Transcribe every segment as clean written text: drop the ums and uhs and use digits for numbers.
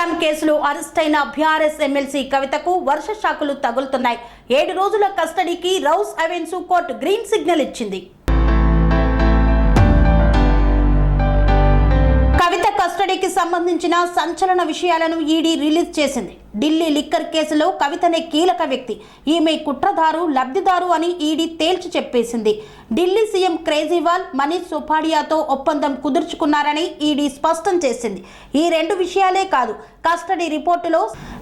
Scam కేసులో arrest అయిన BRS MLC కవితకు వర్ష షాకులు తగులుతున్నాయి. 7 రోజుల కస్టడీకి rows avenue court green signal ఇచ్చింది. కవిత కస్టడీకి సంబంధించిన సంచలన విషయాలను ఈడీ రిలీజ్ చేసింది. ఢిల్లీ లిక్కర్ కేసులో కవితనే కీలక వ్యక్తి, ఈమె కుట్రదారు లబ్ధిదారు అని ఈడీ తేల్చి చెప్పేసింది. ఢిల్లీ సీఎం కేజ్రీవాల్ మనీష్ సిసోడియాతో ఒప్పందం కుదుర్చుకున్నారని ఈడీ స్పష్టం చేసింది. ఈ 2 విషయాలే కాదు, కస్టడీ రిపోర్టులో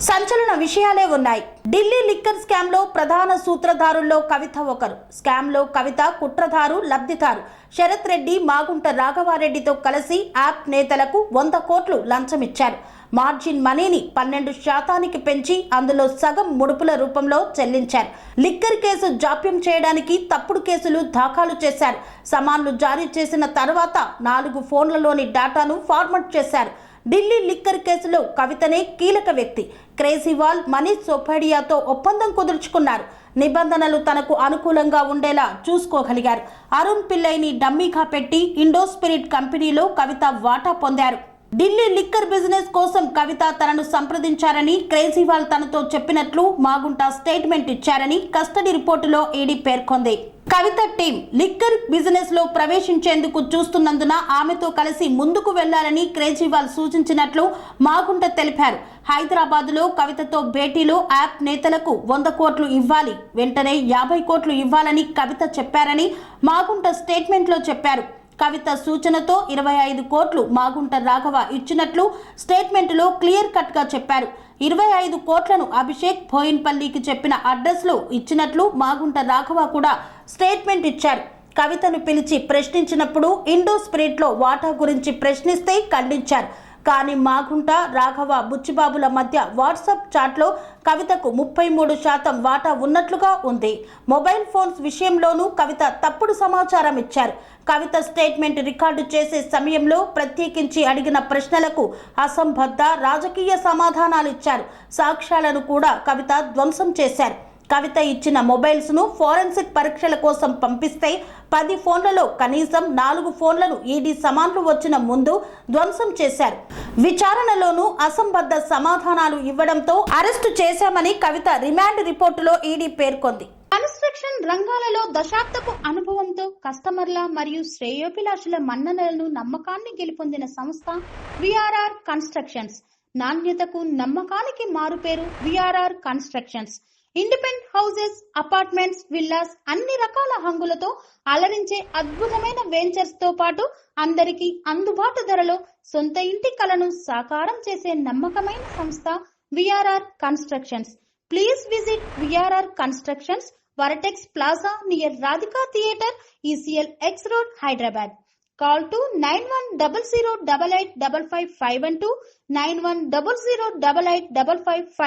సంచలన విషయాలే ఉన్నాయి. ఢిల్లీ లిక్కర్ స్కామ్ లో ప్రధాన సూత్రధారుల్లో కవిత ఒకరు. స్కామ్ లో కవిత కుట్రదారు లబ్ధిదారు. శరత్ రెడ్డి, మాగుంట రాఘవారెడ్డితో కలిసి యాప్ నేతలకు 100 కోట్లు లంచం ఇచ్చారు. మార్జిన్ మనీని 12% పెంచి అందులో సగం ముడుపుల రూపంలో చెల్లించారు. లిక్కర్ కేసు జాప్యం చేయడానికి తప్పుడు కేసులు దాఖలు చేశారు. సమన్లు జారీ చేసిన తర్వాత 4 ఫోన్లలోని డేటాను ఫార్మట్ చేశారు. ఢిల్లీ లిక్కర్ కేసులో కవితనే కీలక వ్యక్తి. కేజ్రీవాల్ మనీష్ సిసోడియాతో ఒప్పందం కుదుర్చుకున్నారు. నిబంధనలు తనకు అనుకూలంగా ఉండేలా చూసుకోగలిగారు. అరుణ్ పిల్లైని డమ్మీగా పెట్టి ఇండోస్పిరిట్ కంపెనీలో కవిత వాటా పొందారు. ఢిల్లీ లిక్కర్ బిజినెస్ కోసం కవిత తనను సంప్రదించారని, కేజ్రీవాల్ తనతో చెప్పినట్లు మాగుంట స్టేట్మెంట్ ఇచ్చారని కస్టడీ రిపోర్టులో ఈడీ పేర్కొంది. కవిత టీం లిక్కర్ బిజినెస్ లో ప్రవేశించేందుకు చూస్తున్నందున ఆమెతో కలిసి ముందుకు వెళ్లాలని కేజ్రీవాల్ సూచించినట్లు మాగుంట తెలిపారు. హైదరాబాద్ లో కవితతో భేటీలో యాప్ నేతలకు 100 కోట్లు ఇవ్వాలి, వెంటనే 50 కోట్లు ఇవ్వాలని కవిత చెప్పారని మాగుంట స్టేట్మెంట్ లో చెప్పారు. కవిత సూచనతో 25 కోట్లు మాగుంట రాఘవ ఇచ్చినట్లు స్టేట్మెంట్లో క్లియర్ కట్ గా చెప్పారు. 25 కోట్లను అభిషేక్ బోయిన్పల్లికి చెప్పిన అడ్రస్ లో ఇచ్చినట్లు మాగుంట రాఘవ కూడా స్టేట్మెంట్ ఇచ్చారు. కవితను పిలిచి ప్రశ్నించినప్పుడు ఇండోస్పిరిట్ లో వాటా గురించి ప్రశ్నిస్తే ఖండించారు. కానీ మాగుంట రాఘవ బుచ్చిబాబుల మధ్య వాట్సాప్ చాట్లో కవితకు 33% వాటా ఉన్నట్లుగా ఉంది. మొబైల్ ఫోన్స్ విషయంలోనూ కవిత తప్పుడు సమాచారం ఇచ్చారు. కవిత స్టేట్మెంట్ రికార్డు చేసే సమయంలో ప్రత్యేకించి అడిగిన ప్రశ్నలకు అసంబద్ధ రాజకీయ సమాధానాలు ఇచ్చారు. సాక్ష్యాలను కూడా కవిత ధ్వంసం చేశారు. కవిత ఇచ్చిన మొబైల్స్ ను ఫోరెన్సిక్ పరీక్షల కోసం పంపిస్తే 10 ఫోన్లలో కనీసం 4 ఫోన్లను ఈడీ సమన్లు వచ్చిన ముందు ధ్వంసం చేశారు. విచారణలోనూ అసంబద్ధ సమాధానాలు ఇవ్వడంతో అరెస్టు చేశామని కవిత రిమాండ్ రిపోర్టులో ఈడీ పేర్కొంది. కన్స్ట్రక్షన్ రంగాలలో దశాబ్దపు అనుభవంతో కస్టమర్ల మరియు శ్రేయోభిలాషుల మన్ననలను నమ్మకాన్ని గెలుపొందిన సంస్థ విఆర్ఆర్ కన్స్ట్రక్షన్స్. నాణ్యతకు నమ్మకానికి మారుపేరు VRR constructions. Independent houses, apartments, villas అన్ని రకాల హంగులతో అలరించే అద్భుతమైన వెంచర్స్ తో పాటు అందరికీ అందుబాటు ధరలో సొంత ఇంటి కలను సాకారం చేసే నమ్మకమైన సంస్థ VRR constructions. Please visit VRR constructions, వరటెక్స్ plaza near Radhika theatre, ECL X Road, Hyderabad. Call to 910088555512, 9100885555.